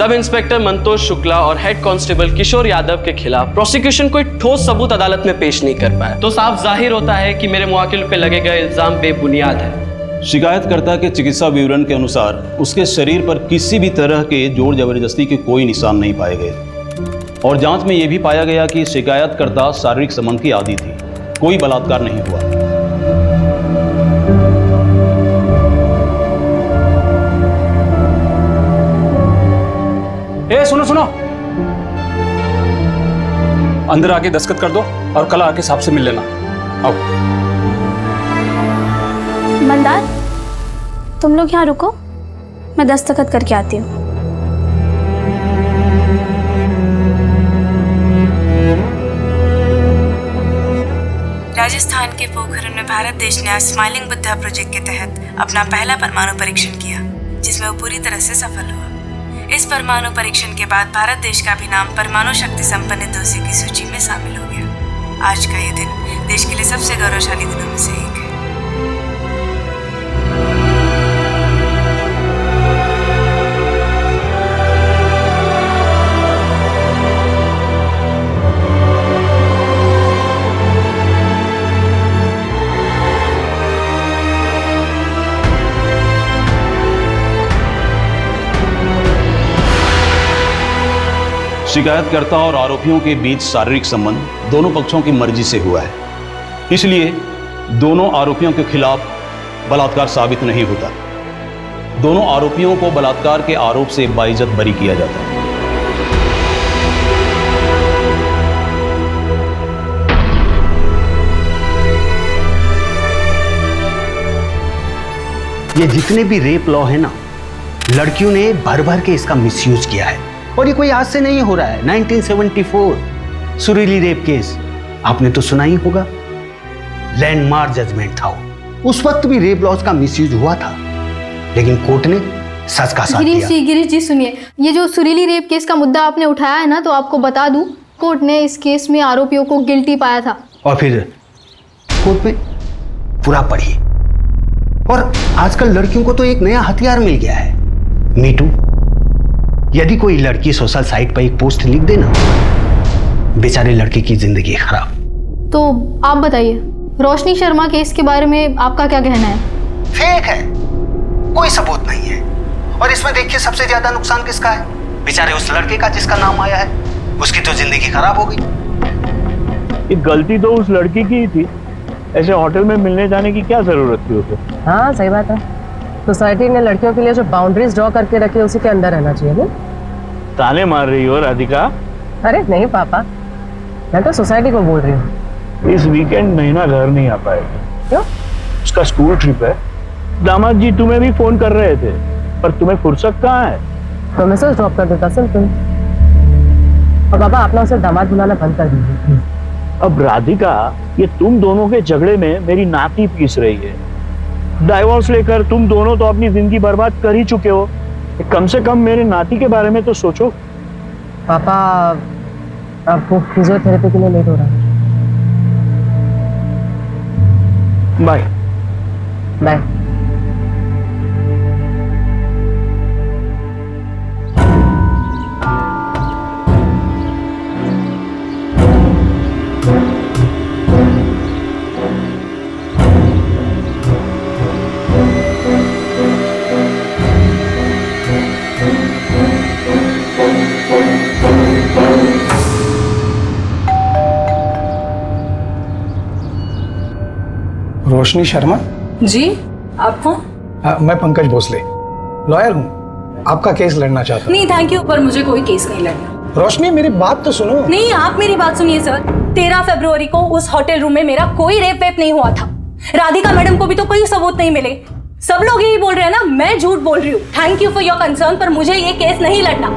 Sub inspector Mantosh Shukla और head constable Kishore Yadav के खिलाफ प्रोसिक्यूशन कोई ठोस सबूत अदालत में पेश नहीं कर पाया, तो साफ जाहिर होता है कि मेरे मुवक्किल पे लगे गए इल्जाम बेबुनियाद है। शिकायतकर्ता के चिकित्सा विवरण के अनुसार उसके शरीर पर किसी भी तरह के जोर जबरदस्ती के कोई निशान नहीं पाए गए और जांच में यह भी पाया गया कि शिकायतकर्ता शारीरिक संबंध की आदी थी, कोई बलात्कार नहीं हुआ। सुनो सुनो, अंदर आके दस्तखत कर दो और कल आके साहब से मिल लेना। आओ। मंदार, तुम लोग यहाँ रुको, मैं दस्तखत करके आती हूँ। राजस्थान के पोखरण में भारत देश ने आज स्माइलिंग बुद्धा प्रोजेक्ट के तहत अपना पहला परमाणु परीक्षण किया, जिसमें वो पूरी तरह से सफल हुआ। इस परमाणु परीक्षण के बाद भारत देश का भी नाम परमाणु शक्ति संपन्न देशों की सूची में शामिल हो गया। आज का ये दिन देश के लिए सबसे गौरवशाली दिनों में से एक है। शिकायतकर्ता और आरोपियों के बीच शारीरिक संबंध दोनों पक्षों की मर्जी से हुआ है, इसलिए दोनों आरोपियों के खिलाफ बलात्कार साबित नहीं होता। दोनों आरोपियों को बलात्कार के आरोप से बाइज्जत बरी किया जाता है। ये जितने भी रेप लॉ है ना, लड़कियों ने भर भर के इसका मिसयूज किया है और ये कोई आज से नहीं हो रहा है। 1974 सुरीली रेप केस आपने तो सुना ही होगा, लैंडमार्क जजमेंट था वो। उस वक्त भी रेप लॉज का मिसयूज हुआ था, लेकिन कोर्ट ने सच का साथ दिया। गिरीश जी सुनिए, ये जो सुरीली रेप केस का मुद्दा आपने उठाया है ना, तो आपको बता दूं, कोर्ट ने इस केस में आरोपियों को गिल्टी पाया था। और फिर कोर्ट में पूरा पढ़िए। और आजकल लड़कियों को तो एक नया हथियार मिल गया है, मीटू। यदि कोई लड़की सोशल साइट पर एक पोस्ट लिख देना, बेचारे लड़के की जिंदगी खराब। तो आप बताइए, रोशनी शर्मा केस के बारे में आपका क्या कहना है? फेक है, कोई सबूत नहीं है। और इसमें देखिए सबसे ज्यादा नुकसान किसका है? बेचारे उस लड़के का जिसका नाम आया है, उसकी तो जिंदगी खराब हो गई। ये गलती तो उस लड़की की ही थी, ऐसे होटल में मिलने जाने की क्या जरूरत थी उसे? हाँ सही बात है, सोसाइटी ने लड़कियों के लिए जो बाउंड्रीज ड्रॉ करके रखी है उसी के अंदर रहना चाहिए ना। ताने मार रही हो राधिका? अरे नहीं पापा, मैं तो सोसाइटी को बोल रही हूँ। इस वीकेंड महीना घर नहीं आ पाएगी। क्यों? उसका स्कूल ट्रिप है। दामाद जी तुम्हें भी फोन कर रहे थे, पर तुम्हें फुर्सत कहाँ है? तो मैसेज ड्रॉप कर देता सिंपल। और पापा आप ना उसे दामाद बुलाना बंद कर दीजिए। अब राधिका, ये तुम दोनों के झगड़े में मेरी नाती पीस रही है। डाइवोर्स लेकर तुम दोनों तो अपनी जिंदगी बर्बाद कर ही चुके हो, कम से कम मेरे नाती के बारे में तो सोचो। पापा आपको फिजियोथेरेपी के लिए लेट हो रहा है। Bye bye. रोशनी शर्मा जी, आप कौन? मैं पंकज भोसले, लॉयर हूँ। आपका केस लड़ना चाहता हूँ। नहीं थैंक यू, पर मुझे कोई केस नहीं लड़ना। रोशनी मेरी बात तो सुनो। नहीं, आप मेरी बात सुनिए सर। 13 फरवरी को उस होटल रूम में मेरा कोई रेप वेप नहीं हुआ था। राधिका मैडम को भी तो कोई सबूत नहीं मिले। सब लोग यही बोल रहे हैं ना, मैं झूठ बोल रही हूँ। Thank you for your concern, पर मुझे ये केस नहीं लड़ना।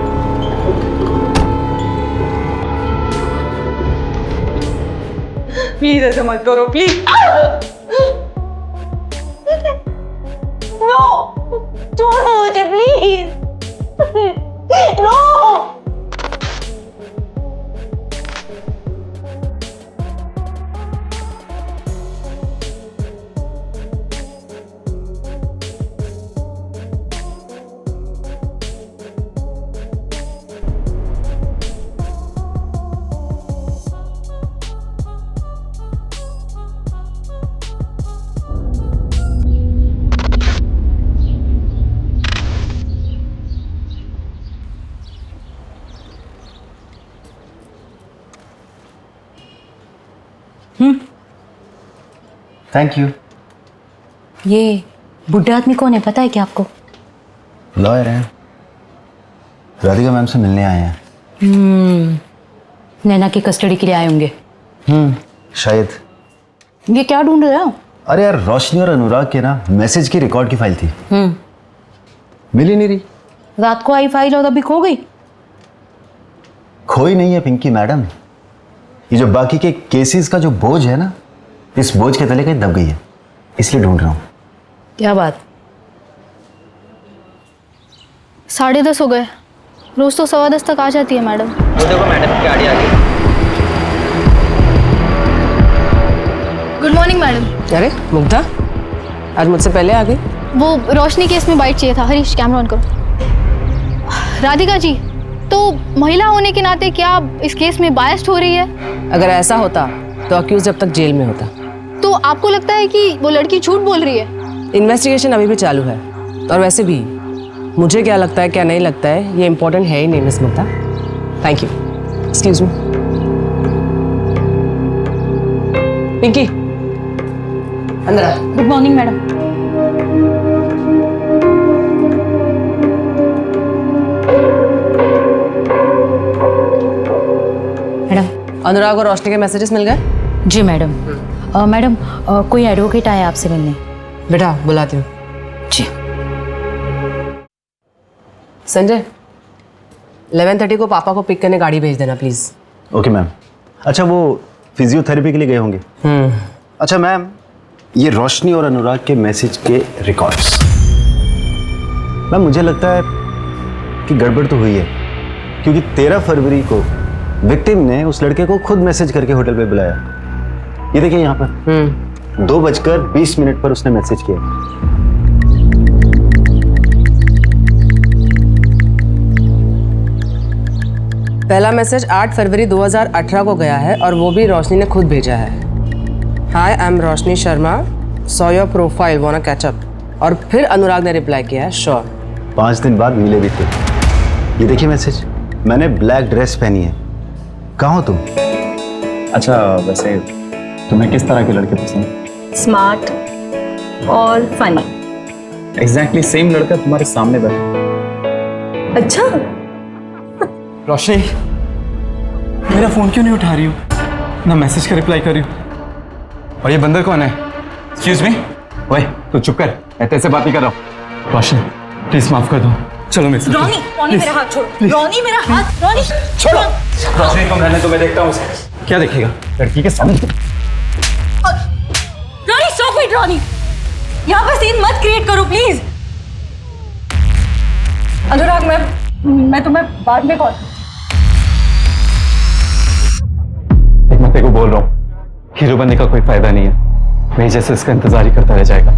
प्लीज ऐसे मत करो, प्लीज। नो, छोड़ो मुझे प्लीज। नो। Thank you. ये बुढ़ा आदमी कौन है, पता है क्या आपको? लॉयर हैं, राधिका मैम से मिलने आए हैं। नैना की कस्टडी के लिए आए होंगे। शायद। ये क्या ढूंढ रहे हो? अरे यार, रोशनी और अनुराग के ना मैसेज की रिकॉर्ड की फाइल थी, मिल ही नहीं रही। रात को आई फाइल और अभी खो गई। खोई नहीं है पिंकी मैडम, ये जो बाकी के केसेस का जो बोझ है ना, इस बोझ के तले कहीं दब गई है, इसलिए ढूंढ रहा हूँ। क्या बात? 10:30 हो गए। रोज तो 10:15 तक आ जाती है मैडम। वो देखो मैडम गाड़ी आ गई। Good morning madam. अरे मुग्धा, आज मुझसे पहले आ गई। वो रोशनी केस में बाइट चाहिए था। हरीश, कैमरा ऑन करो। राधिका जी, तो महिला होने के नाते क्या आप इस केस में बायस्ड हो रही है? अगर ऐसा होता तो अक्यूज जब तक जेल में होता। तो आपको लगता है कि वो लड़की झूठ बोल रही है? इन्वेस्टिगेशन अभी भी चालू है, और वैसे भी मुझे क्या लगता है क्या नहीं लगता है ये इंपॉर्टेंट है ही नहीं miss Mugdha. Thank you. Excuse me Pinky, अंदर आ। Good morning madam. Madam, Anurag और रोशनी के मैसेजेस मिल गए? जी मैडम। मैडम, कोई एडवोकेट आया आपसे मिलने। बेटा बुलाती हूँ। जी। संजय, 11:30 को पापा को पिक करने गाड़ी भेज देना प्लीज। Okay ma'am. अच्छा, वो फिजियोथेरेपी के लिए गए होंगे। अच्छा मैम, ये रोशनी और अनुराग के मैसेज के रिकॉर्ड्स, मैम मुझे लगता है कि गड़बड़ तो हुई है, क्योंकि 13 फरवरी को विक्टिम ने उस लड़के को खुद मैसेज करके होटल पे बुलाया। ये देखिए यहाँ पर 2:20 पर उसने मैसेज किया। पहला मैसेज 8 फरवरी 2018 को गया है, और वो भी रोशनी ने खुद भेजा है। Hi, I am Roshni Sharma, saw your profile, wanna catch up. और फिर अनुराग ने रिप्लाई किया है, श्योर। 5 दिन बाद मिले भी थे। ये देखिए मैसेज, मैंने ब्लैक ड्रेस पहनी है, कहाँ हो तुम? अच्छा, वैसे तुम्हें किस तरह के लड़के पसंद? स्मार्ट और फनी। एग्जैक्टली सेम लड़का तुम्हारे सामने बैठा। अच्छा, रोशनी, मेरा फोन क्यों नहीं उठा रही हो? ना मैसेज का रिप्लाई कर रही हो। और ये बंदर कौन है? Excuse me. ओए तू चुप कर, मैं तेरे से बात नहीं कर रहा हूँ। रोशनी प्लीज माफ कर दो, चलो मेरे साथ। रॉनी, रॉनी मेरा हाथ छोड़ो। रॉनी मेरा हाथ, रॉनी छोड़ो। रोशनी तुम रहने दो, मैं देखता हूँ उसे। क्या देखेगा लड़की के सामने? Ronnie stop it. रॉनी, यहाँ पर सीन मत क्रिएट करो प्लीज। अनुराग, मैं तुम्हें बाद में कॉल। मैं तेरे को बोल रहा हूँ, हीरो बनने का कोई फायदा नहीं है, मैं जैसे इसका इंतजार ही करता रह जाएगा।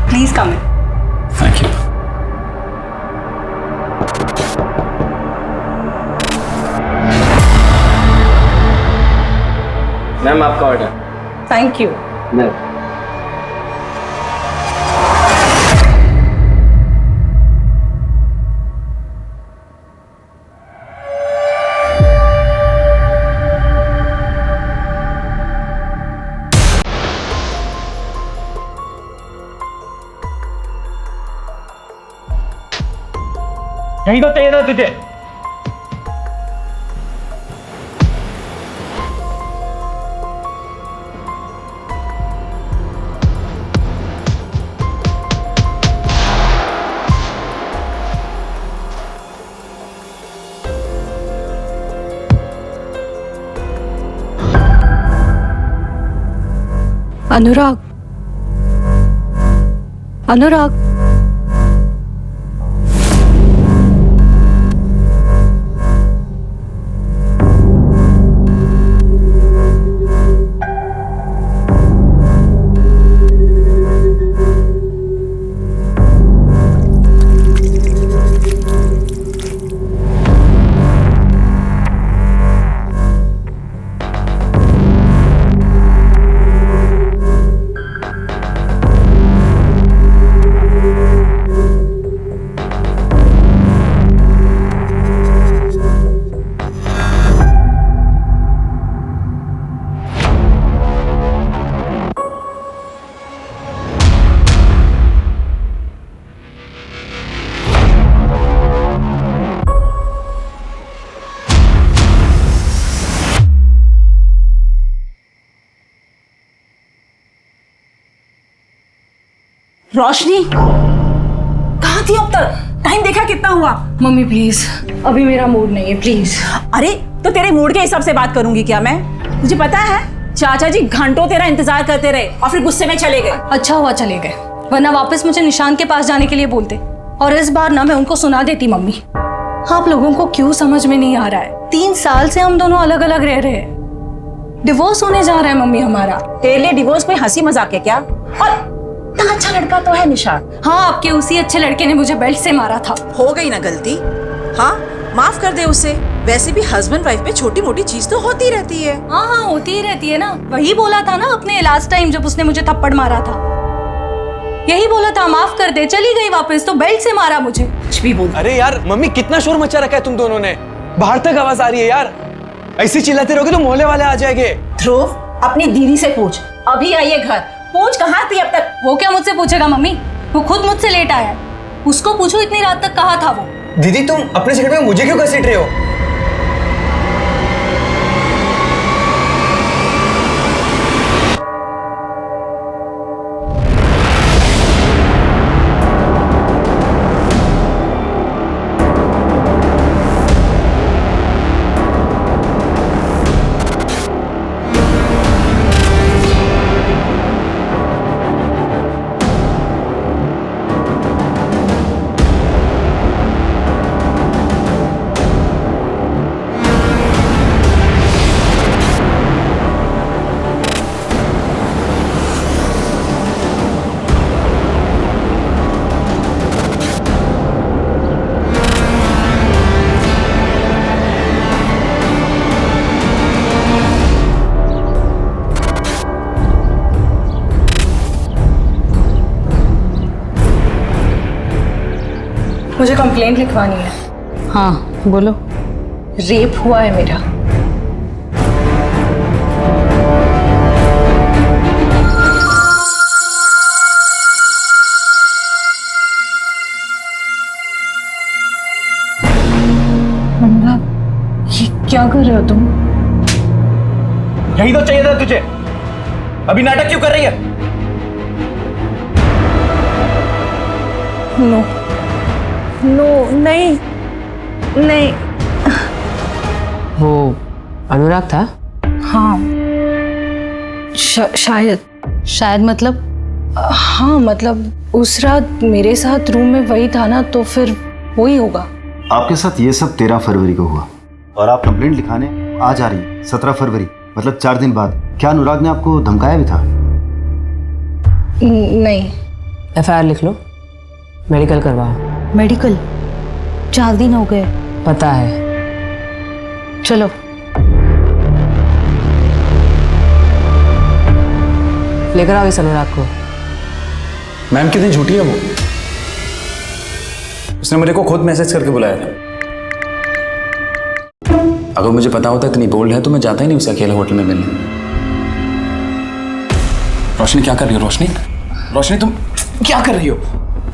Please come in. Thank you. Ma'am आपका ऑर्डर। Thank you. यही तो चाहिए था तुझे। अनुराग, अनुराग, रोशनी कहाँ थी अब तक? टाइम देखा कितना हुआ? मम्मी प्लीज, अभी मेरा मूड नहीं है, प्लीज। अरे तो तेरे मूड के हिसाब से बात करूंगी क्या मैं? तुझे पता है चाचा जी घंटों तेरा इंतजार करते रहे और फिर गुस्से में चले गए। अच्छा हुआ चले गए, वरना वापस मुझे निशान के पास जाने के लिए बोलते और इस बार ना मैं उनको सुना देती। मम्मी, आप लोगों को क्यों समझ में नहीं आ रहा है? 3 साल से हम दोनों अलग अलग रह रहे हैं, डिवोर्स होने जा रहा है मम्मी हमारा। तेरे लिए डिवोर्स कोई हंसी मजाक है क्या? और इतना अच्छा लड़का तो है निशान। हाँ, आपके उसी अच्छे लड़के ने मुझे बेल्ट से मारा था। हो गई ना गलती, हाँ माफ कर दे उसे। वैसे भी हस्बैंड वाइफ में छोटी मोटी चीज तो होती रहती है। हाँ हाँ, होती ही रहती है ना। वही बोला था ना अपने लास्ट टाइम जब उसने मुझे थप्पड़ मारा था, यही बोला था माफ कर दे। चली गई वापस तो बेल्ट से मारा मुझे। कुछ भी बोल। अरे यार मम्मी, कितना शोर मचा रखा है तुम दोनों ने, बाहर तक आवाज आ रही है यार। ऐसे चिल्लाते रहोगे तो मोहल्ले वाले आ जाएंगे। ध्रुव, अपनी दीदी से पूछ, अभी आई है घर, पूछ कहाँ थी अब तक। वो क्या मुझसे पूछेगा मम्मी, वो खुद मुझसे लेट आया है। उसको पूछो इतनी रात तक कहाँ था वो। दीदी, तुम अपने सेकंड में मुझे क्यों घसीट रहे हो? मुझे कंप्लेंट लिखवानी है। हाँ बोलो। रेप हुआ है मेरा। ये क्या कर रहे हो तुम? यही तो चाहिए था तुझे, अभी नाटक क्यों कर रही है? नो नो, नहीं नहीं। वो अनुराग था? हाँ शायद मतलब, हाँ मतलब उस रात मेरे साथ रूम में वही था ना, तो फिर वही होगा। आपके साथ ये सब 13 फरवरी को हुआ और आप कंप्लेंट लिखाने आज आ रही हैं 17 फरवरी, मतलब 4 दिन बाद। क्या अनुराग ने आपको धमकाया भी था? नहीं। FIR लिख लो, मेडिकल करवाओ। मेडिकल? 4 दिन हो गए। पता है, चलो। लेकर आओ इस अनुराग को। मैम कितनी झूठी है वो, उसने मेरे को खुद मैसेज करके बुलाया था। अगर मुझे पता होता इतनी बोल्ड है तो मैं जाता ही नहीं उसे अकेले होटल में मिलने। रोशनी क्या कर रही हो? रोशनी, रोशनी तुम क्या कर रही हो?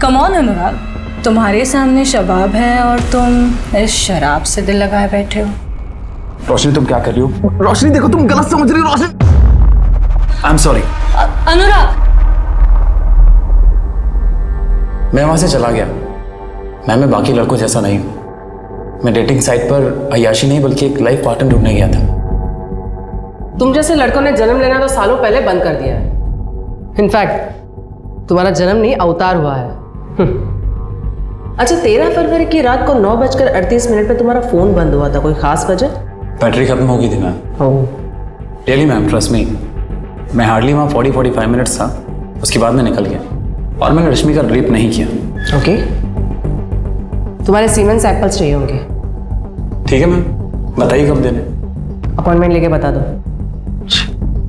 कम ऑन अनुराग, तुम्हारे सामने शबाब है और तुम इस शराब से दिल लगाए बैठे हो। रोशनी तुम क्या कर रही हो? रोशनी देखो, तुम गलत समझ रही हो। रोशनी, आई एम सॉरी। अनुराग, मैं वहां से चला गया। मैं बाकी लड़कों जैसा नहीं हूं। मैं डेटिंग साइट पर अय्याशी नहीं बल्कि एक लाइफ पार्टनर ढूंढने गया था। तुम जैसे लड़कों ने जन्म लेना तो सालों पहले बंद कर दिया है। इनफैक्ट तुम्हारा जन्म नहीं अवतार हुआ है। अच्छा 13 फरवरी की रात को 9:38 पे तुम्हारा फोन बंद हुआ था, कोई खास वजह? बैटरी खत्म हो गई थी ma'am. Oh really ma'am, trust me. मैं हार्डली वहाँ 40-45 मिनट्स था, उसके बाद मैं निकल गया और मैंने रश्मि का रेप नहीं किया। ओके तुम्हारे सीमेन सैंपल्स चाहिए होंगे। ठीक है मैम, बताइए कब देने? अपॉइंटमेंट लेके बता दो।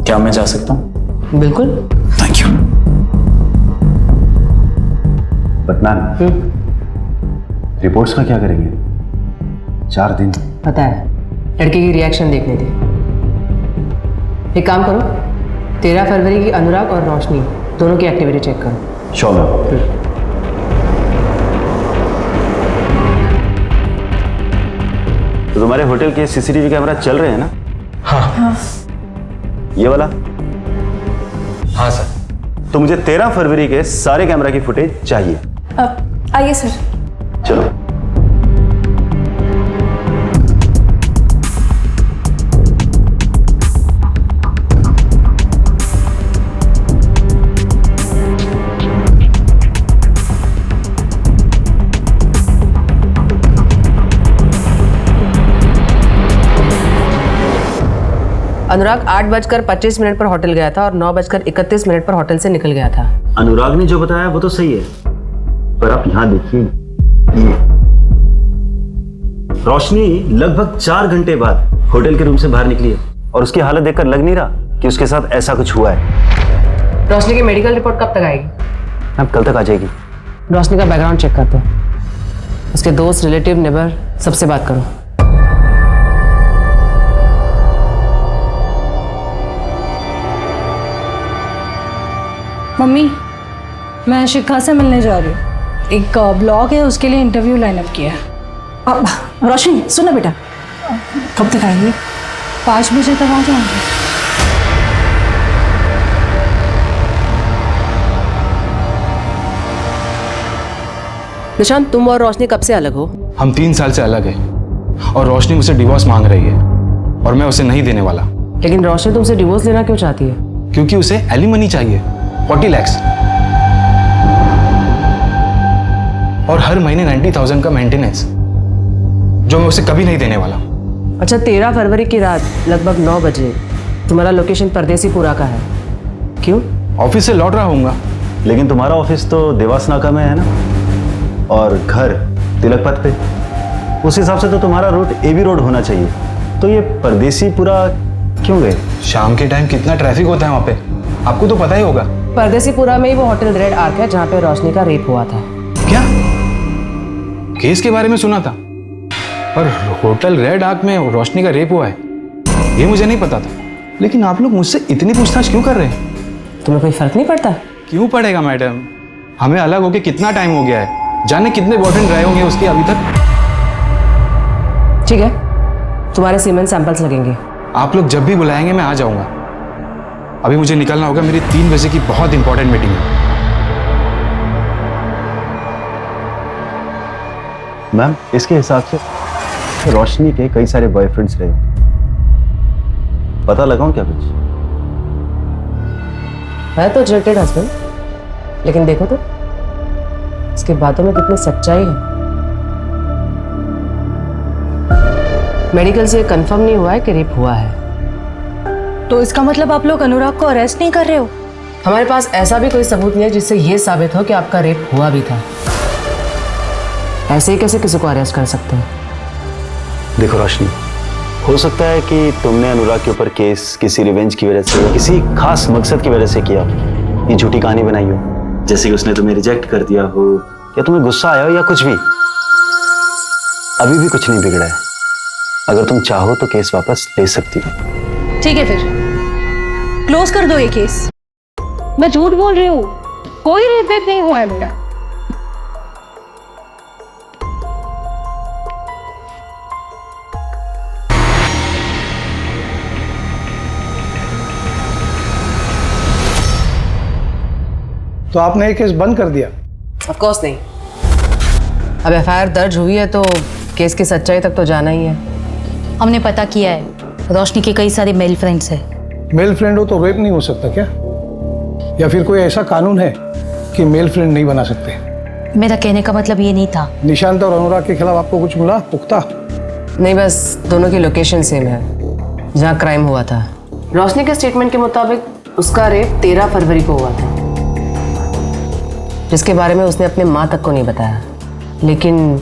क्या मैं जा सकता हूँ? बिल्कुल। Thank you. But ma'am reports का क्या करेंगे? 4 दिन। पता है, लड़के की रिएक्शन देखनी थी। एक काम करो, 13 फरवरी की अनुराग और रोशनी दोनों की एक्टिविटी चेक करो। Sure ma'am. तो तुम्हारे होटल के सीसीटीवी कैमरा चल रहे हैं ना? हाँ। ये वाला? हाँ सर। तो मुझे 13 फरवरी के सारे कैमरा की फुटेज चाहिए। आइए सर। चलो। अनुराग 8:25 पर होटल गया था और 9:31 पर होटल से निकल गया था। अनुराग ने जो बताया वो तो सही है, पर आप यहां देखिए, ये रोशनी लगभग 4 घंटे बाद होटल के रूम से बाहर निकली है और उसकी हालत देखकर लग नहीं रहा कि उसके साथ ऐसा कुछ हुआ है। रोशनी की मेडिकल रिपोर्ट कब तक आएगी? अब कल तक आ जाएगी। रोशनी का बैकग्राउंड चेक कर दो, उसके दोस्त, रिलेटिव, नेबर सबसे बात करो। मम्मी, मैं शिखा से मिलने जा रही हूँ। एक ब्लॉग है, उसके लिए इंटरव्यू लाइनअप किया है। रोशनी सुनो बेटा, कब तक आएंगे? 5 बजे तक आ जाऊँगी। निशांत, तुम और रोशनी कब से अलग हो? हम 3 साल से अलग हैं और रोशनी मुझसे डिवोर्स मांग रही है और मैं उसे नहीं देने वाला। लेकिन रोशनी तुमसे डिवोर्स लेना क्यों चाहती है? क्योंकि उसे एलिमनी चाहिए, 40 लाख और हर महीने 90,000 का मेंटेनेंस, जो मैं उसे कभी नहीं देने वाला। अच्छा 13 फरवरी की रात लगभग 9 बजे तुम्हारा लोकेशन परदेसीपुरा का है, क्यों? ऑफिस से लौट रहा हूँगा। लेकिन तुम्हारा ऑफिस तो देवास नाका में है ना, और घर तिलक पथ पे। उस हिसाब से तो तुम्हारा रूट एबी रोड होना चाहिए। तो ये परदेसीपुरा क्यों गए? शाम के टाइम कितना ट्रैफिक होता है वहाँ पे, आपको तो पता ही होगा। परदेसीपुरा में ही वो होटल रेड आर्क है जहाँ पे रोशनी का रेप हुआ था। क्या? केस के बारे में सुना था, पर होटल रेड आर्क में रोशनी का रेप हुआ है ये मुझे नहीं पता था। लेकिन आप लोग मुझसे इतनी पूछताछ क्यों कर रहे हैं? तुम्हें कोई फर्क नहीं पड़ता? क्यों पड़ेगा मैडम, हमें अलग होके कितना टाइम हो गया है, जाने कितने बॉयफ्रेंड रहे होंगे उसके अभी तक। ठीक है, तुम्हारे सीमेन सैंपल्स लगेंगे। आप लोग जब भी बुलाएंगे मैं आ जाऊंगा। अभी मुझे निकलना होगा, मेरी 3 बजे की बहुत इंपॉर्टेंट मीटिंग है। मैम, इसके हिसाब से रोशनी के कई सारे बॉयफ्रेंड्स रहे, पता लगाऊं क्या कुछ? है तो जेटेड हस्बैंड, लेकिन देखो तो इसके बातों में कितनी सच्चाई है। मेडिकल से कंफर्म नहीं हुआ है कि रेप हुआ है। तो इसका मतलब आप लोग अनुराग को अरेस्ट नहीं कर रहे हो? हमारे पास ऐसा भी कोई सबूत नहीं है जिससे ये साबित हो कि आपका रेप हुआ भी था। ऐसे ही कैसे किसी को अरेस्ट कर सकते हैं? देखो रोशनी, हो सकता है कि तुमने अनुराग के ऊपर केस किसी रिवेंज की वजह से, किसी खास मकसद की वजह से किया, ये झूठी कहानी बनाई हो, जैसे कि उसने तुम्हें रिजेक्ट कर दिया हो या तुम्हें गुस्सा आया हो या कुछ भी। अभी भी कुछ नहीं बिगड़ा है, अगर तुम चाहो तो केस वापस ले सकती हो। ठीक है, फिर क्लोज कर दो ये केस। मैं झूठ बोल रही हूँ, कोई रेप नहीं हुआ है मेरा। तो आपने ये केस बंद कर दिया? ऑफ कोर्स नहीं। अब एफआईआर दर्ज हुई है तो केस की सच्चाई तक तो जाना ही है। हमने पता किया है, रोशनी के कई सारे मेल फ्रेंड्स हैं। मेल फ्रेंड हो तो रेप नहीं हो सकता क्या? या फिर कोई ऐसा कानून है कि मेल फ्रेंड नहीं बना सकते? मेरा कहने का मतलब ये नहीं था। निशांत और अनुराग के खिलाफ आपको कुछ मिला पुख्ता? नहीं, बस दोनों की लोकेशन सेम है जहाँ क्राइम हुआ था। रोशनी के स्टेटमेंट के मुताबिक उसका रेप 13 फरवरी को हुआ था, जिसके बारे में उसने अपने माँ तक को नहीं बताया। लेकिन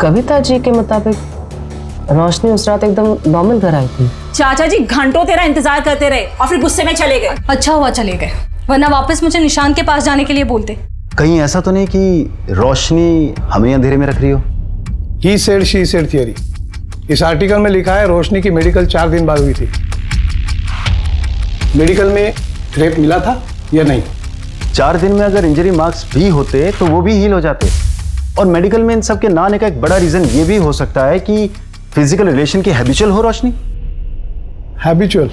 कविता जी के मुताबिक रोशनी उस रात एकदम नॉर्मल घर आई थी। चाचा जी घंटों तेरा इंतजार करते रहे और फिर गुस्से में चले गए। अच्छा हुआ चले गए, वरना वापस मुझे निशान के पास जाने के लिए बोलते। कहीं ऐसा तो नहीं कि रोशनी हमें अंधेरे में रख रही हो? He said she said theory. इस आर्टिकल में लिखा है रोशनी की मेडिकल 4 दिन बाद हुई थी। मेडिकल में रेप मिला था या नहीं? 4 दिन में अगर इंजरी मार्क्स भी होते तो वो भी हील हो जाते। और मेडिकल में इन सब के ना आने का एक बड़ा रीजन ये भी हो सकता है कि फिजिकल रिलेशन की हैबिचुअल हो रोशनी। हैबिचुअल?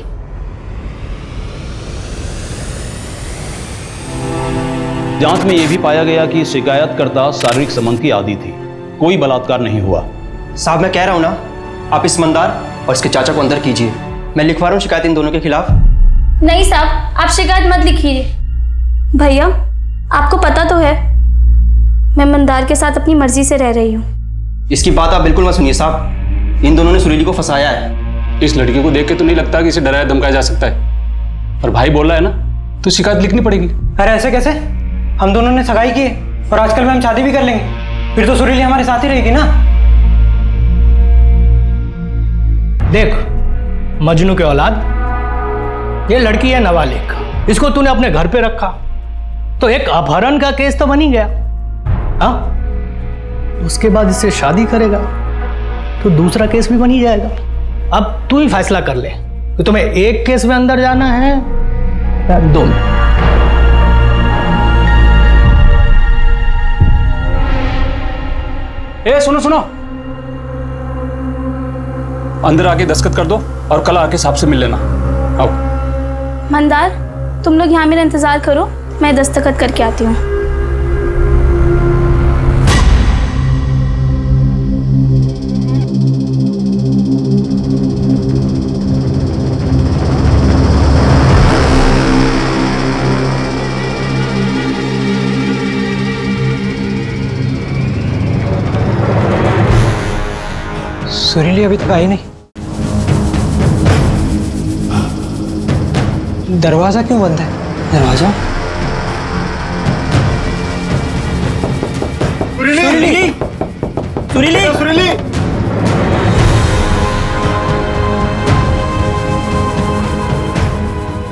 जांच में यह भी पाया गया कि शिकायतकर्ता शारीरिक संबंध की आदी थी, कोई बलात्कार नहीं हुआ। साहब मैं कह रहा हूं ना, आप इस मंदार और इसके चाचा को अंदर कीजिए। मैं लिखवा रहा हूं शिकायत इन दोनों के खिलाफ। नहीं साहब, आप शिकायत मत लिखिए। भैया, आपको पता तो है मैं मंदार के साथ अपनी मर्जी से रह रही हूँ। इसकी बात आप बिल्कुल मत सुनिए साहब, इन दोनों ने सुरीली को फंसाया है। इस लड़की को देख के तो नहीं लगता कि इसे डराया धमकाया जा सकता है, और भाई बोल रहा है ना, तो शिकायत लिखनी पड़ेगी। अरे ऐसे कैसे? हम दोनों ने सगाई की और आजकल में हम शादी भी कर लेंगे, फिर तो सुरीली हमारे साथ ही रहेगी ना। देख मजनू के औलाद, ये लड़की है नाबालिग, इसको तूने अपने घर पे रखा तो एक अपहरण का केस तो बन ही गया। हाँ, उसके बाद इससे शादी करेगा तो दूसरा केस भी बन ही जाएगा। अब तू ही फैसला कर ले कि तुम्हें एक केस में अंदर जाना है या 2 में। ए सुनो सुनो, अंदर आके दस्तखत कर दो और कल आके साहब से मिल लेना। आओ। मंदार, तुम लोग यहाँ मेरा इंतजार करो, मैं दस्तखत करके आती हूँ। सुरीली अभी तक आई नहीं। दरवाजा क्यों बंद है? दरवाजा? सुरीली! सुरीली! सुरीली!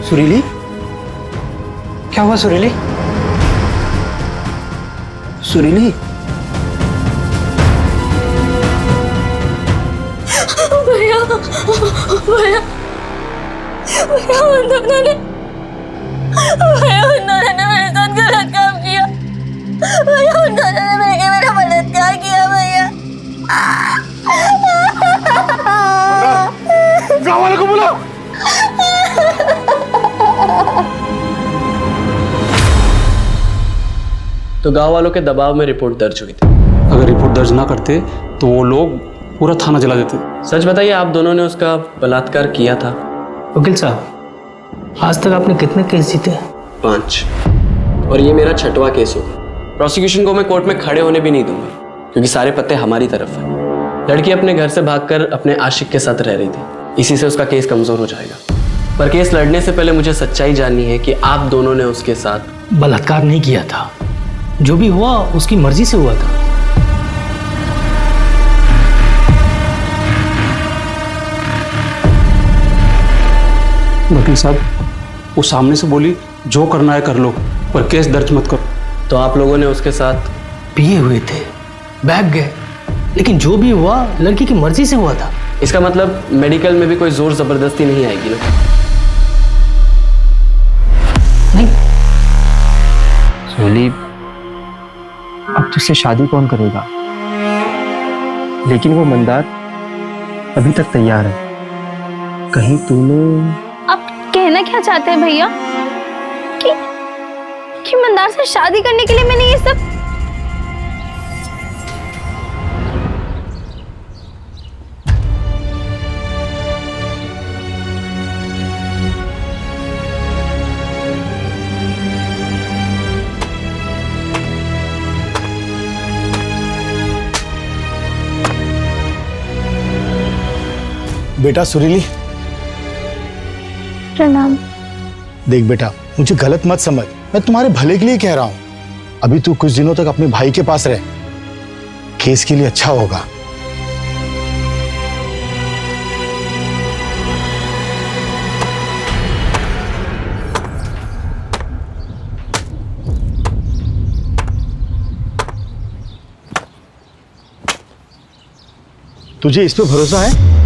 सुरीली? क्या हुआ सुरीली? सुरीली? भैया, भैया, भैया उन दोनों ने मेरे साथ गलत काम किया। भैया उन दोनों ने मिलकर मेरा बलात्कार किया। भैया गाँव वालों को बुलाओ। तो गांव वालों के दबाव में रिपोर्ट दर्ज हुई थी। अगर रिपोर्ट दर्ज ना करते तो वो लोग पूरा थाना जला देते। सच बताइए, आप दोनों ने उसका बलात्कार किया था? वकील साहब, आज तक आपने कितने केस जीते? 5, और ये मेरा 6वां केस होगा। प्रोसिक्यूशन को मैं कोर्ट में खड़े होने भी नहीं दूंगा, क्योंकि सारे पत्ते हमारी तरफ हैं। लड़की अपने घर से भागकर अपने आशिक के साथ रह रही थी, इसी से उसका केस कमजोर हो जाएगा। पर केस लड़ने से पहले मुझे सच्चाई जाननी है कि आप दोनों ने उसके साथ बलात्कार नहीं किया था। जो भी हुआ उसकी मर्जी से हुआ था। वकील साहब, वो सामने से बोली जो करना है कर लो, पर केस दर्ज मत करो। तो आप लोगों ने उसके साथ पिए हुए थे, बैग गए, लेकिन जो भी हुआ लड़की की मर्जी से हुआ था। इसका मतलब मेडिकल में भी कोई जोर जबरदस्ती नहीं आएगी ना? नहीं। सुरीली, अब तुझसे शादी कौन करेगा? लेकिन वो मंदार अभी तक तैयार है। कहीं तूने... आप कहना क्या चाहते हैं भैया? कि मंदार से शादी करने के लिए मैंने ये सब... बेटा सुरीली, प्रणाम। देख बेटा, मुझे गलत मत समझ, मैं तुम्हारे भले के लिए कह रहा हूं। अभी तू कुछ दिनों तक अपने भाई के पास रह, केस के लिए अच्छा होगा। तुझे इस पे भरोसा है?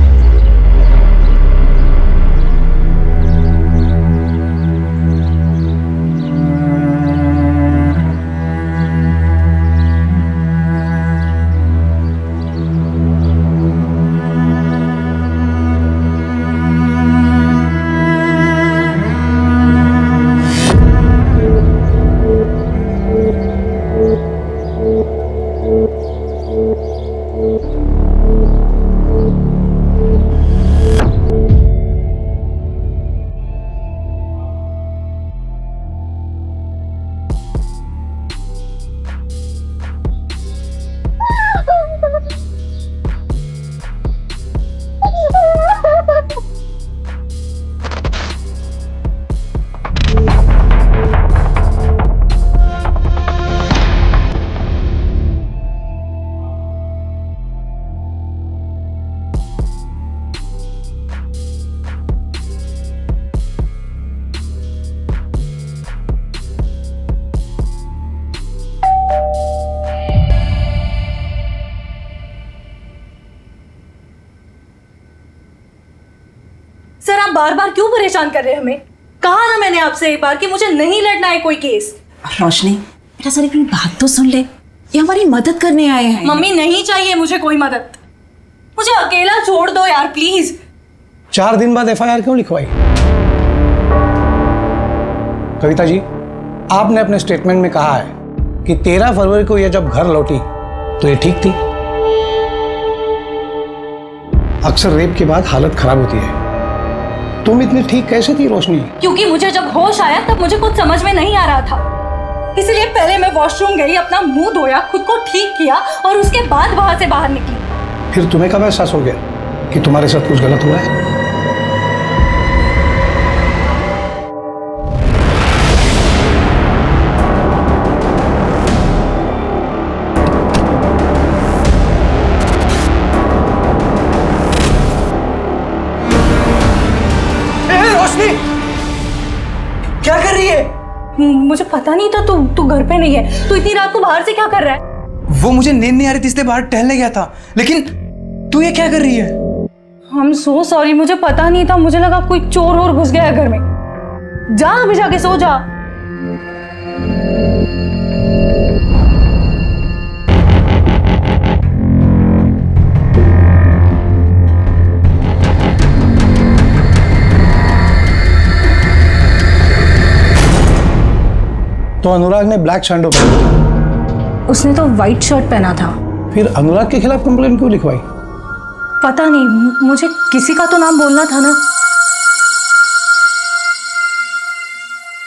सर आप बार बार क्यों परेशान कर रहे हैं हमें? कहा ना मैंने आपसे एक बार कि मुझे नहीं लड़ना है कोई केस। रोशनी बेटा सर एक बात तो सुन ले, ये हमारी मदद करने आए हैं। मम्मी नहीं चाहिए मुझे कोई मदद, मुझे अकेला छोड़ दो यार प्लीज। 4 दिन बाद FIR क्यों लिखवाई? कविता जी, आपने अपने स्टेटमेंट में कहा है कि 13 फरवरी को यह जब घर लौटी तो ये ठीक थी। अक्सर रेप के बाद हालत खराब होती है। तुम इतनी ठीक कैसे थी रोशनी? क्योंकि मुझे जब होश आया तब मुझे कुछ समझ में नहीं आ रहा था, इसलिए पहले मैं वॉशरूम गई, अपना मुंह धोया, खुद को ठीक किया और उसके बाद वहां से बाहर निकली। फिर तुम्हें कब एहसास हो गया कि तुम्हारे साथ कुछ गलत हुआ है? क्या कर रही है? मुझे पता नहीं था तू घर पे नहीं है। तू इतनी रात को बाहर से क्या कर रहा है? वो मुझे नींद नहीं आ रही थी इसलिए बाहर टहलने गया था, लेकिन तू ये क्या कर रही है? I'm so sorry, मुझे पता नहीं था, मुझे लगा कोई चोर और घुस गया है घर में। जा अभी जाके सो जा। तो अनुराग ने ब्लैक शर्ट पहना, उसने तो व्हाइट शर्ट पहना था। फिर अनुराग के खिलाफ कंप्लेंट क्यों लिखवाई? पता नहीं, मुझे किसी का तो नाम बोलना था ना।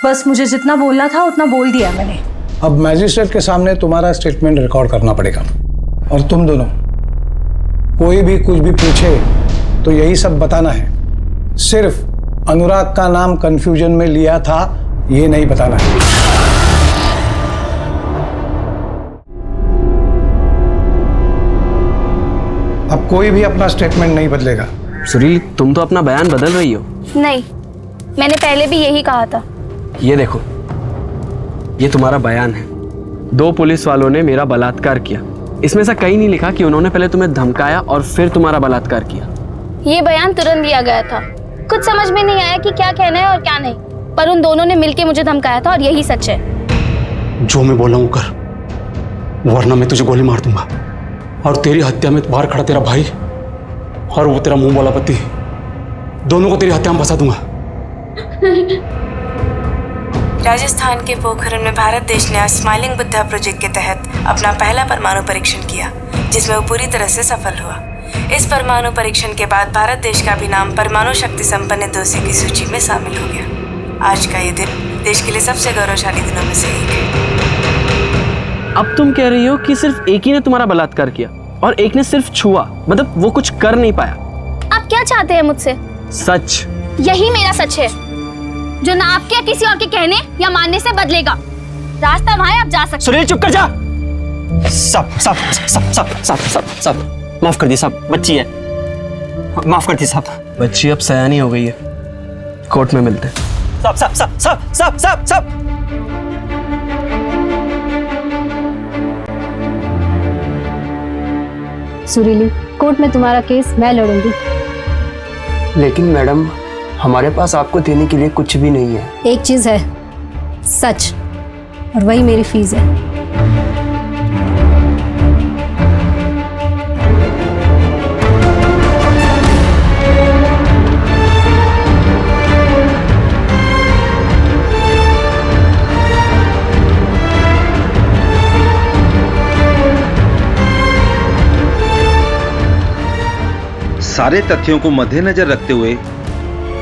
बस मुझे जितना बोलना था उतना बोल दिया मैंने। अब मैजिस्ट्रेट के सामने तुम्हारा स्टेटमेंट रिकॉर्ड करना पड़ेगा, और तुम दोनों कोई भी कुछ भी पूछे तो यही सब बताना है। सिर्फ अनुराग का नाम कंफ्यूजन में लिया था ये नहीं बताना है। अब कोई भी अपना स्टेटमेंट नहीं बदलेगा। सुरीली, तुम तो अपना बयान बदल रही हो। नहीं, मैंने पहले भी यही कहा था। ये देखो, ये तुम्हारा बयान है। 2 पुलिस वालों ने मेरा बलात्कार किया, इसमें से कहीं नहीं लिखा कि उन्होंने पहले तुम्हें धमकाया और फिर तुम्हारा बलात्कार किया। ये बयान तुरंत दिया गया था। कुछ समझ में नहीं आया कि क्या कहना है और क्या नहीं, पर उन दोनों ने मिलकर मुझे धमकाया था और यही सच है। जो मैं बोला हूं कर, वरना मैं तुझे गोली मार दूंगा और तेरी हत्या में बाहर खड़ा तेरा भाई और वो तेरा मुंह वाला पति, दोनों को तेरी हत्या में फंसा दूंगा। राजस्थान के पोखरण में भारत देश ने स्माइलिंग बुद्धा प्रोजेक्ट के तहत अपना पहला परमाणु परीक्षण किया, जिसमें वो पूरी तरह से सफल हुआ। इस परमाणु परीक्षण के बाद भारत देश का भी नाम परमाणु शक्ति संपन्न देशों की सूची में शामिल हो गया। आज का ये दिन देश के लिए सबसे गौरवशाली दिनों में से एक है। अब तुम कह रही हो कि सिर्फ एक ही ने तुम्हारा बलात्कार किया और एक ने सिर्फ छुआ, मतलब वो कुछ कर नहीं पाया। आप आप क्या चाहते हैं मुझसे? सच। यही मेरा सच है, जो ना आपके या किसी और के कहने या मानने से बदलेगा। रास्ता वहां है, आप जा सकते हैं। सुनील चुप कर जा। सब सब सब सब सब सब सब माफ कर दी साहब, बच्ची है, माफ कर दी साहब। बच्ची अब सयानी हो गई है, कोर्ट में मिलते हैं। सब सब सब सब सब सब सब सुरीली, कोर्ट में तुम्हारा केस मैं लड़ूंगी। लेकिन मैडम, हमारे पास आपको देने के लिए कुछ भी नहीं है। एक चीज है, सच, और वही मेरी फीस है। सारे तथ्यों को मद्देनजर रखते हुए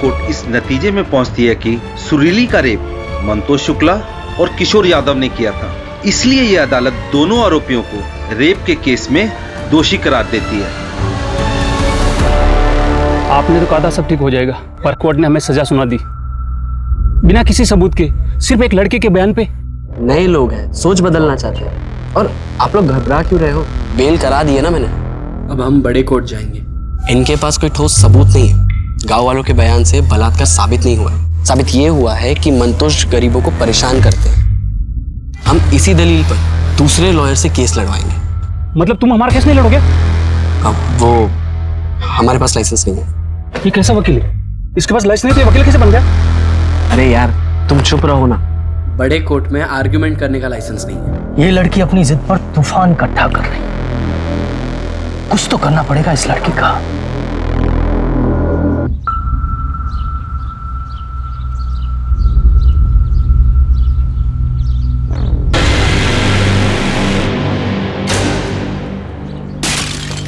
कोर्ट इस नतीजे में पहुंचती है कि सुरीली का रेप मंतोष शुक्ला और किशोर यादव ने किया था। इसलिए यह अदालत दोनों आरोपियों को रेप के केस में दोषी करार देती है। आपने तो कहा था सब ठीक हो जाएगा, पर कोर्ट ने हमें सजा सुना दी बिना किसी सबूत के, सिर्फ एक लड़के के बयान पे। नए लोग हैं, सोच बदलना चाहते हैं, और आप लोग घबरा क्यों रहे हो? बेल करा दी है ना मैंने। अब हम बड़े कोर्ट जाएंगे। इनके पास कोई ठोस सबूत नहीं है। गांव वालों के बयान से बलात्कार साबित नहीं हुआ है। साबित ये हुआ है कि मंतोष गरीबों को परेशान करते हैं। हम इसी दलील पर दूसरे लॉयर से केस लड़वाएंगे। मतलब तुम हमारा केस नहीं लड़ोगे? अब वो हमारे पास लाइसेंस नहीं है। ये कैसा वकील है? इसके पास लाइसेंस नहीं तो वकील कैसे बन गया? अरे यार तुम चुप रहो ना। बड़े कोर्ट में आर्ग्यूमेंट करने का लाइसेंस नहीं है। ये लड़की अपनी जिद पर तूफान इकट्ठा कर रही है। कुछ तो करना पड़ेगा इस लड़की का।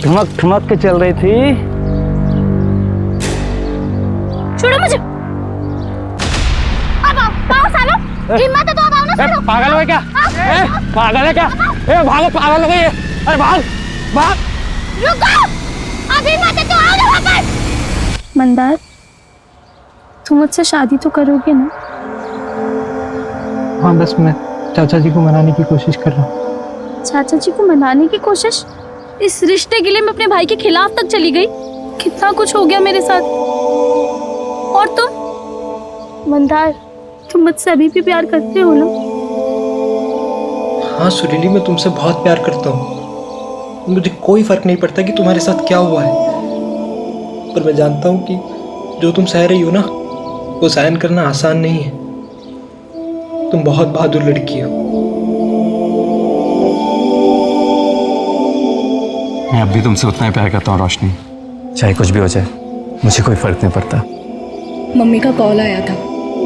ठुमक ठुमक के चल रही थी। छोड़ो मुझे। अब आओ, पाओ सालो। हिम्मत है तो अब आओ ना सालो। पागल हो क्या? पागल है क्या? भागो, पागल हो गई है। अरे भाग भाग। रुको, अभी मत तो आओ ना वापस। मंदार, तुम मुझसे शादी तो करोगे ना? हाँ, बस मैं चाचा जी को मनाने की कोशिश कर रहा हूँ। चाचा जी को मनाने की कोशिश? इस रिश्ते के लिए मैं अपने भाई के खिलाफ तक चली गई। कितना कुछ हो गया मेरे साथ। और तुम मंदार, तुम मुझसे अभी भी प्यार करते हो ना? हाँ सुरीली, मैं तुमसे बहुत प्यार करता हूँ। मुझे कोई फर्क नहीं पड़ता कि तुम्हारे साथ क्या हुआ है, पर मैं जानता हूँ कि जो तुम सह रही हो ना, वो सहन करना आसान नहीं है। तुम बहुत बहादुर लड़की हो। मैं अब भी तुमसे उतना ही प्यार करता हूँ रोशनी। चाहे कुछ भी हो जाए, मुझे कोई फर्क नहीं पड़ता। मम्मी का कॉल आया था,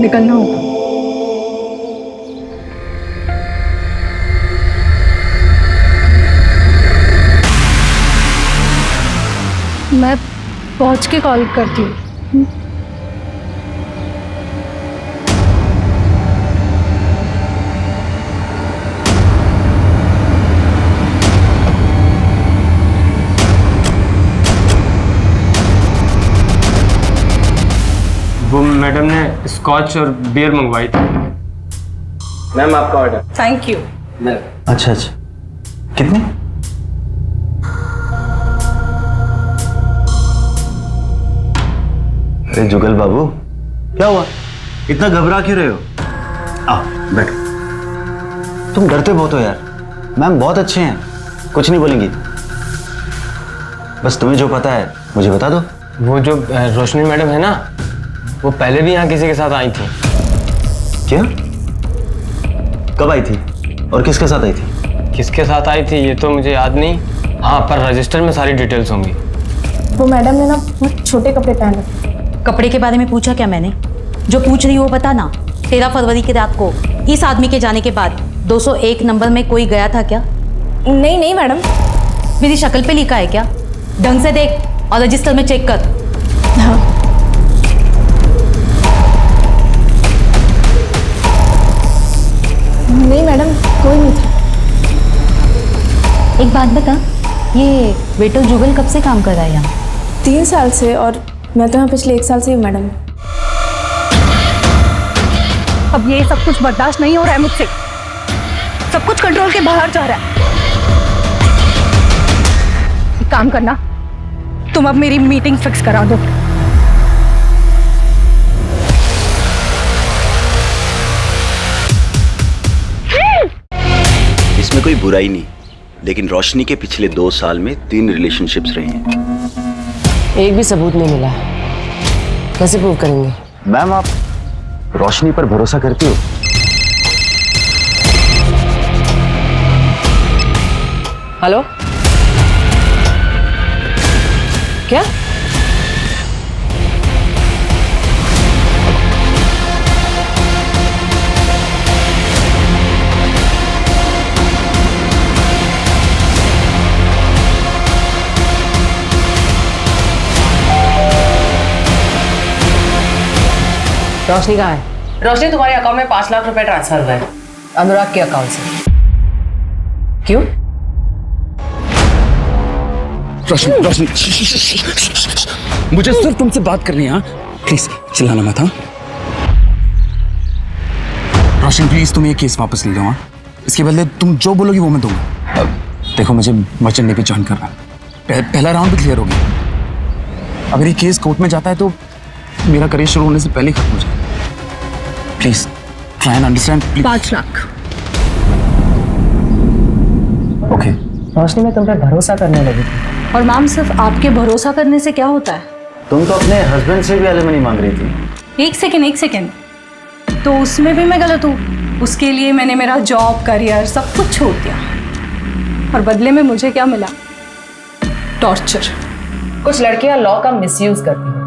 निकलना होगा। मैं पहुंच के कॉल करती हूँ। वो मैडम ने स्कॉच और बियर मंगवाई थी। मैम आपका ऑर्डर। Thank you. अच्छा अच्छा, कितने? अरे जुगल बाबू, क्या हुआ? इतना घबरा क्यों रहे हो? आओ बैठो। तुम डरते बहुत हो यार। मैम बहुत अच्छे हैं, कुछ नहीं बोलेंगी। बस तुम्हें जो पता है मुझे बता दो। वो जो रोशनी मैडम है ना, वो पहले भी यहाँ किसी के साथ आई थी। क्या? कब आई थी और किसके साथ आई थी? किसके साथ आई थी ये तो मुझे याद नहीं। हाँ, पर रजिस्टर में सारी डिटेल्स होंगी। वो मैडम ने ना बहुत छोटे कपड़े पहने। कपड़े के बारे में पूछा क्या मैंने? जो पूछ रही हो वो बता ना। 13 फरवरी की रात को इस आदमी के जाने के बाद 201 नंबर में कोई गया था क्या? नहीं नहीं मैडम। मेरी शक्ल पे लिखा है क्या? ढंग से देख और रजिस्टर में चेक कर। हाँ। नहीं मैडम, कोई नहीं था। एक बात बता, ये वेटर जुगल कब से काम कर रहा है यहाँ? 3 साल से, और मैं तो यहाँ पिछले 1 साल से ही मैडम। अब ये सब कुछ बर्दाश्त नहीं हो रहा है मुझसे, सब कुछ कंट्रोल के बाहर जा रहा है। एक काम करना, तुम अब मेरी मीटिंग फिक्स करा दो। इसमें कोई बुराई नहीं, लेकिन रोशनी के पिछले 2 साल में 3 रिलेशनशिप्स रहे हैं। एक भी सबूत नहीं मिला, कैसे प्रूव करेंगे? मैम, आप रोशनी पर भरोसा करती हो? हेलो, क्या? रोशनी कहाँ है? रोशनी, तुम्हारे अकाउंट में 5 लाख रुपए ट्रांसफर हुआ है अनुराग के अकाउंट से। क्यों? रोशनी, रोशनी, मुझे सिर्फ तुमसे बात करनी है। प्लीज चिल्लाना मत। हाँ रोशनी, प्लीज तुम ये केस वापस ले लो। हाँ, इसके बदले तुम जो बोलोगी वो मैं दूंगा। देखो, मुझे वचन लेके ज्वाइन करना है। पहला राउंड भी क्लियर हो गया। अगर ये केस कोर्ट में जाता है तो मेरा करियर शुरू होने से पहले खत्म हो जाए। Please try and understand. 5 lakh. Okay. Roshni, मैं तुम पे भरोसा करने लगी थी। और मैम, सिर्फ आपके भरोसा करने से क्या होता है? तुम तो अपने हस्बैंड से भी एलिमनी मांग रही थी। एक सेकेंड, तो उसमें भी मैं गलत हूँ? उसके लिए मैंने मेरा जॉब, करियर सब कुछ छोड़ दिया, और बदले में मुझे क्या मिला? टॉर्चर। कुछ लड़कियां लॉ का मिसयूज करती हैं।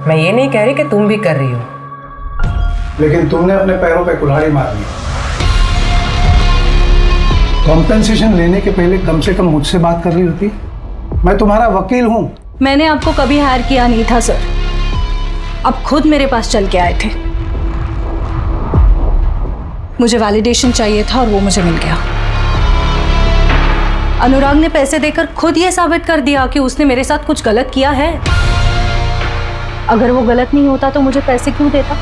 मैं ये नहीं कह रही कि तुम भी कर रही हो, लेकिन तुमने अपने पैरों पे कुल्हाड़ी मार दी। कॉम्पेंसेशन लेने के पहले कम से कम मुझसे बात कर रही होती। मैं तुम्हारा वकील हूं। मैंने आपको कभी हायर किया नहीं था सर, आप खुद मेरे पास चल के आए थे। मुझे वैलिडेशन चाहिए था और वो मुझे मिल गया। अनुराग ने पैसे देकर खुद ये साबित कर दिया कि उसने मेरे साथ कुछ गलत किया है। अगर वो गलत नहीं होता तो मुझे पैसे क्यों देता?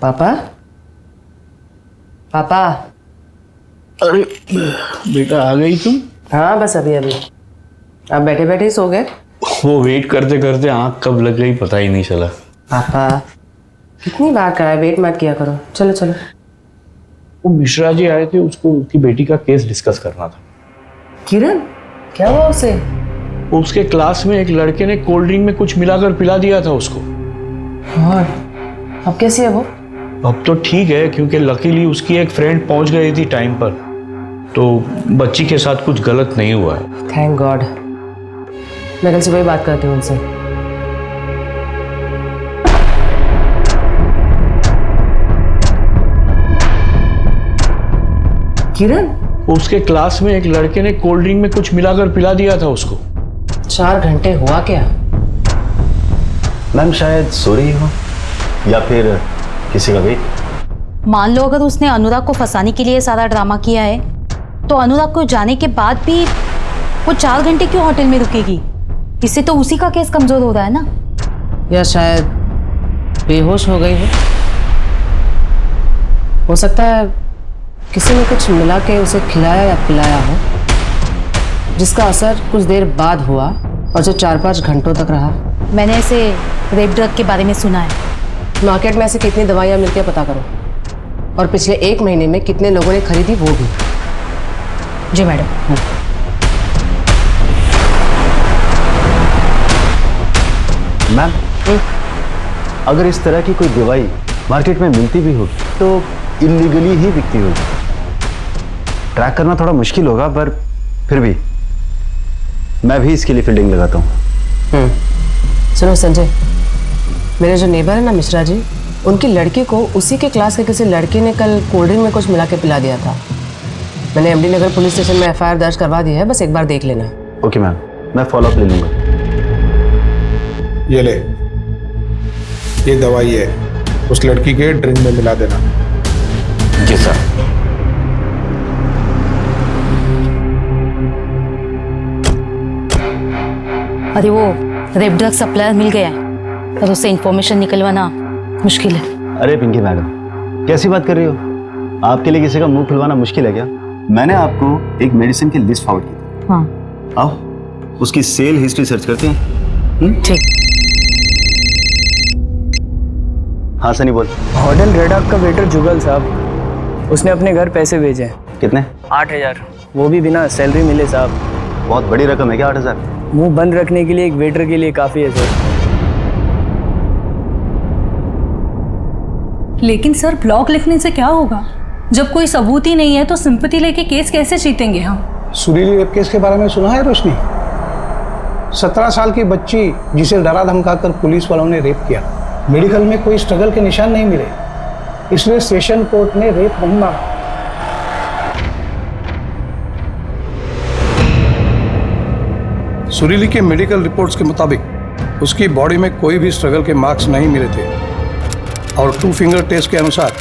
पापा, पापा। अरे बेटा, आ गई तुम? हाँ, बस अभी अभी। आप बैठे बैठे ही सो गए? वो वेट करते करते आँख कब लग गई पता ही नहीं चला। पापा, कितनी बार कहा है वेट मत किया करो। चलो चलो। वो मिश्रा जी आए थे, उसको उसकी बेटी का केस डिस्कस करना था। किरण, क्या हुआ उसे? उसके क्लास में एक लड़के ने कोल्ड ड्रिंक में कुछ मिलाकर पिला दिया था उसको। और अब कैसी है वो? अब तो ठीक है, क्योंकि लकीली उसकी एक फ्रेंड पहुंच गई थी टाइम पर, तो बच्ची के साथ कुछ गलत नहीं हुआ है। Thank God. मैं कल सुबह ही बात करती हूँ उनसे। किरण, उसके क्लास में एक लड़के ने कोल्ड ड्रिंक में कुछ मिलाकर पिला दिया था उसको। 4 घंटे हुआ क्या? मैम, शायद सो रही हो या फिर किसी का वेट। मान लो अगर उसने अनुराग को फंसाने के लिए सारा ड्रामा किया है, तो अनुराग को जाने के बाद भी वो 4 घंटे क्यों होटल में रुकेगी? इससे तो उसी का केस कमजोर हो रहा है ना। या शायद बेहोश हो गई हो सकता है किसी ने कुछ मिला के उसे खिलाया या पिलाया हो, जिसका असर कुछ देर बाद हुआ और जो 4-5 घंटों तक रहा। मैंने ऐसे रेप ड्रग के बारे में सुना है। मार्केट में ऐसे कितनी दवाइयाँ मिलती है पता करो, और पिछले 1 महीने में कितने लोगों ने खरीदी वो भी। जी मैडम। मैम, अगर इस तरह की कोई दवाई मार्केट में मिलती भी होगी तो इलीगली ही बिकती होगी। ट्रैक करना थोड़ा मुश्किल होगा, पर फिर भी मैं भी इसके लिए फील्डिंग लगाता हूँ। सुनो संजय, मेरे जो नेबर है ना मिश्रा जी, उनकी लड़की को उसी के क्लास के किसी लड़के ने कल कोल्ड ड्रिंक में कुछ मिला के पिला दिया था। मैंने एमडी नगर पुलिस स्टेशन में एफआईआर दर्ज करवा दी है, बस एक बार देख लेना। ओके मैम, मैं फॉलोअप ले लूंगा। ये ले, ये दवाई है, उस लड़की के ड्रिंक में मिला देना। जी सर। अरे वो रेप ड्रग सप्लायर मिल गया है, पर उससे इंफॉर्मेशन निकलवाना मुश्किल है। अरे पिंकी मैडम, कैसी बात कर रही हो? आपके लिए किसी का मुंह खुलवाना मुश्किल है क्या? मैंने आपको एक मेडिसिन की लिस्ट फॉरवर्ड की। हाँ। आओ उसकी सेल हिस्ट्री सर्च करते हैं। ठीक। हाँ सनी बोल। होटल रेड आर्क का वेटर जुगल साहब, उसने अपने घर पैसे भेजे हैं। कितने? 8,000, वो भी बिना सैलरी मिले साहब। बहुत बड़ी रकम है क्या 8,000? मुंह बंद रखने के लिए एक वेटर के लिए काफी है सर। लेकिन सर ब्लॉग लिखने से क्या होगा? जब कोई सबूत ही नहीं है तो सिंपैथी लेके केस कैसे जीतेंगे हम? सुरीली रेप केस के बारे में सुना है रोशनी? 17 साल की बच्ची जिसे डरा धमकाकर पुलिस वालों ने रेप किया। मेडिकल में कोई स्ट्रगल के निशान नहीं मिले, इसलिए सेशन कोर्ट ने रेप नहीं माना। सुरीली के मेडिकल रिपोर्ट्स के मुताबिक उसकी बॉडी में कोई भी स्ट्रगल के मार्क्स नहीं मिले थे और 2 फिंगर टेस्ट के अनुसार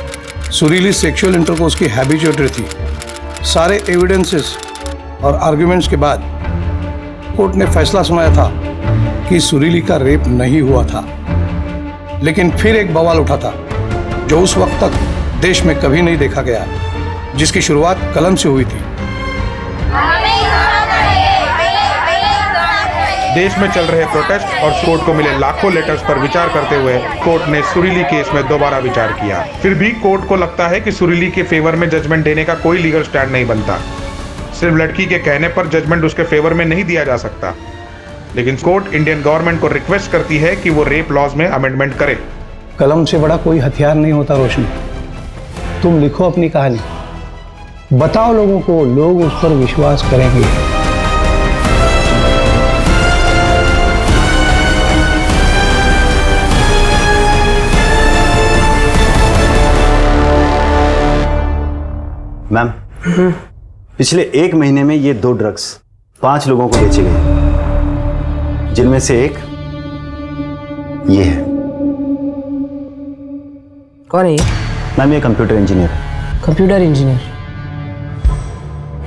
सुरीली सेक्सुअल इंटरकोर्स की हैबिचुएटेड थी। सारे एविडेंसेस और आर्ग्यूमेंट्स के बाद कोर्ट ने फैसला सुनाया था कि सुरीली का रेप नहीं हुआ था। लेकिन फिर एक बवाल उठा था जो उस वक्त तक देश में कभी नहीं देखा गया, जिसकी शुरुआत कलम से हुई थी। देश में चल रहे प्रोटेस्ट और कोर्ट को मिले लाखों लेटर्स पर विचार करते हुए कोर्ट ने सुरीली केस में दोबारा विचार किया। फिर भी कोर्ट को लगता है कि सुरीली के फेवर में जजमेंट देने का कोई लीगल स्टैंड नहीं बनता। सिर्फ लड़की के कहने पर जजमेंट उसके फेवर में नहीं दिया जा सकता। लेकिन कोर्ट इंडियन गवर्नमेंट को रिक्वेस्ट करती है कि वो रेप लॉज में अमेंडमेंट करे। कलम से बड़ा कोई हथियार नहीं होता रोशनी। तुम लिखो अपनी कहानी, बताओ लोगों को, लोग उस पर विश्वास करेंगे। मैम, पिछले 1 महीने में ये 2 ड्रग्स 5 लोगों को बेचे गए, जिनमें से एक ये है। कौन है ये? मैम ये कंप्यूटर इंजीनियर। Computer engineer?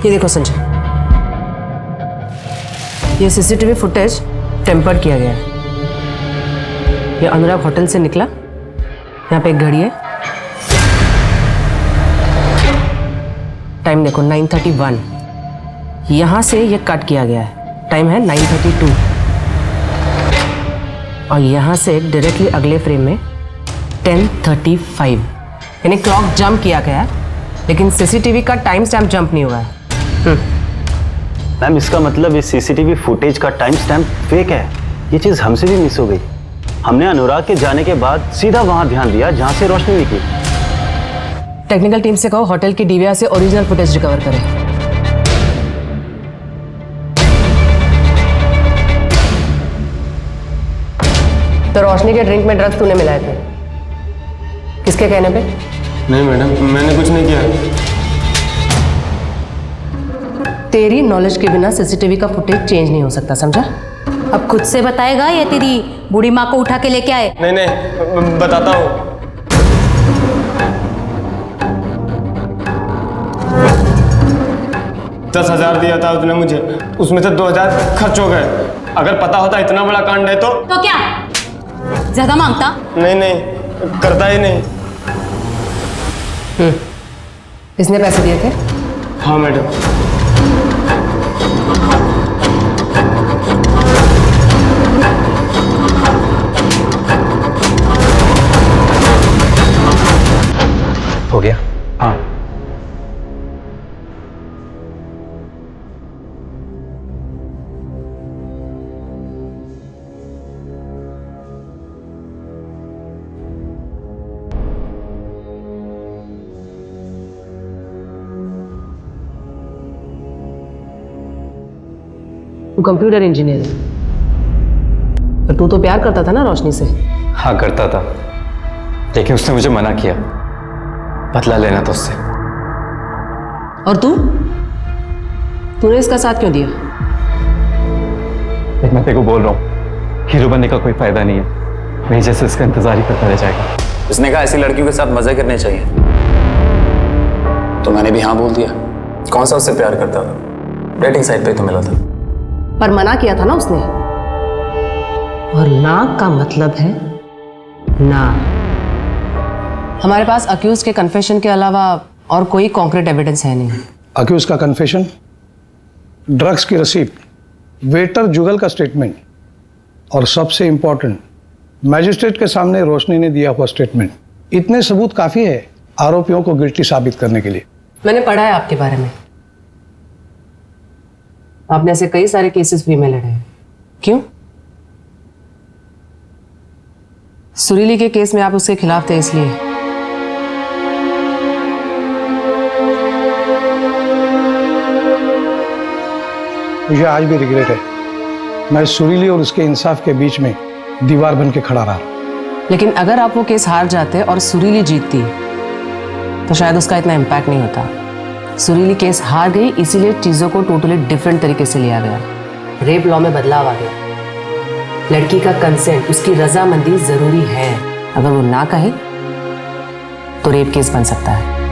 ये देखो संजय, ये सीसीटीवी फुटेज टेम्पर्ड किया गया है। ये अनुराग होटल से निकला, यहाँ पे एक घड़ी है, टाइम देखो 9:31। यहाँ से ये कट किया गया है, टाइम है 9:32। और यहाँ से डायरेक्टली अगले फ्रेम में 10:35, यानी क्लॉक जंप किया गया है, लेकिन सीसीटीवी का टाइम स्टैम्प जंप नहीं हुआ है। मैम इसका मतलब इस सीसीटीवी फुटेज का टाइम स्टैम्प फेक है। ये चीज़ हमसे भी मिस हो गई। हमने अनुराग के जाने के बाद सीधा वहाँ ध्यान दिया जहाँ से रोशनी निकली। टेक्निकल टीम से कहो होटल की डीवीआर से ओरिजिनल फुटेज रिकवर करें। तो रोशनी के ड्रिंक में ड्रग्स तूने मिलाए थे, किसके कहने पे? नहीं मैडम, मैंने कुछ नहीं किया। तेरी नॉलेज के बिना सीसीटीवी का फुटेज चेंज नहीं हो सकता, समझा? अब खुद से बताएगा या तेरी बूढ़ी माँ को उठा के लेके आए? नहीं नहीं, बताता हूँ। $10,000 दिया था उसने मुझे, उसमें से 2,000 खर्च हो गए। अगर पता होता इतना बड़ा कांड है तो क्या ज्यादा मांगता? नहीं नहीं, करता ही नहीं। इसने पैसे दिए थे? हाँ मैडम। हो गया? हाँ। तू कंप्यूटर इंजीनियर है, पर तू तो प्यार करता था ना रोशनी से? हाँ करता था, लेकिन उसने मुझे मना किया। बदला लेना था उससे। और तूने इसका साथ क्यों दिया? मैं तेरे को बोल रहा हूँ, हीरो बनने का कोई फायदा नहीं है। वही जैसे इसका इंतजार ही करता रह जाएगा। उसने कहा ऐसी लड़कियों के साथ मजे करने चाहिए, तो मैंने भी हाँ बोल दिया। कौन सा उससे प्यार करता था, डेटिंग साइट पे तो मिला था। पर मना किया था ना उसने, और ना का मतलब है ना। हमारे पास अक्यूज के कन्फेशन के अलावा और कोई कॉन्क्रीट एविडेंस है नहीं। अक्यूज का कन्फेशन, ड्रग्स की रसीद, वेटर जुगल का स्टेटमेंट और सबसे इंपॉर्टेंट मैजिस्ट्रेट के सामने रोशनी ने दिया हुआ स्टेटमेंट, इतने सबूत काफी है आरोपियों को गिल्टी साबित करने के लिए। मैंने पढ़ा है आपके बारे में, आपने ऐसे कई सारे केसेस भी में लड़े हैं। क्यों? सुरीली के केस में आप उसके खिलाफ थे इसलिए। मुझे आज भी रिग्रेट है, मैं सुरीली और उसके इंसाफ के बीच में दीवार बन के खड़ा रहा। लेकिन अगर आप वो केस हार जाते और सुरीली जीतती तो शायद उसका इतना इम्पैक्ट नहीं होता। सुरीली केस हार गई, इसीलिए चीजों को टोटली डिफरेंट तरीके से लिया गया। रेप लॉ में बदलाव आ गया। लड़की का कंसेंट, उसकी रजामंदी जरूरी है। अगर वो ना कहे तो रेप केस बन सकता है।